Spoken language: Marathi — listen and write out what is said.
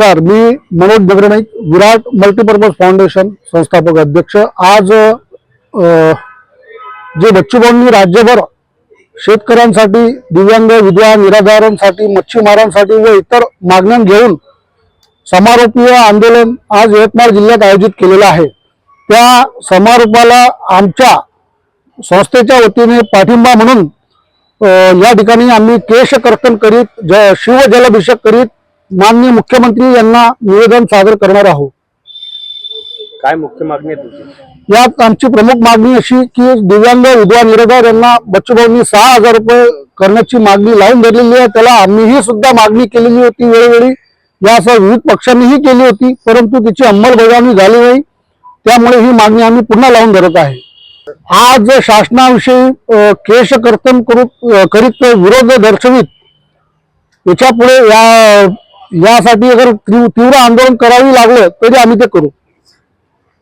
नमस्कार, मी मनोज नगरनाईक, विराट मल्टीपर्पज फाउंडेशन संस्थापक अध्यक्ष। आज जे बच्चूभाऊंनी राज्यभर शेतकऱ्यांसाठी, दिव्यांग, विधवा, निराधारांसाठी, मच्छीमारांसाठी व इतर मागण्या घेऊन समारोपीय आंदोलन आज यवतमाळ जिल्ह्यात आयोजित केलेलं आहे। त्या समारोपाला आमच्या संस्थेच्या वतीने पाठिंबा म्हणून या ठिकाणी आम्ही केशकर्तन करीत शिवजलाभिषेक करीत माननीय मुख्यमंत्री यांना निवेदन सादर करणार आहोत। काय मुख्य मागणी आहे तुमची? यात आमची प्रमुख मागणी अशी की दिव्यांग, विधवा, निराधार यांना बच्चूभाऊंनी 6,000 रुपये करण्याची मागणी लावून धरलेली आहे। त्याला आम्हीही सुद्धा मागणी केलेली होती, वेळोवेळी यासह विविध पक्षांनीही केली होती, परंतु तिची अंमलबजावणी झाली नाही। त्यामुळे ही मागणी आम्ही पुन्हा लावून धरत आहे। आज शासनाविषयी केशकर्तन करीत विरोध दर्शवित याच्या पुढे यासाठी अगर तीव्र आंदोलन करावी लागलं तरी आम्ही ते करू।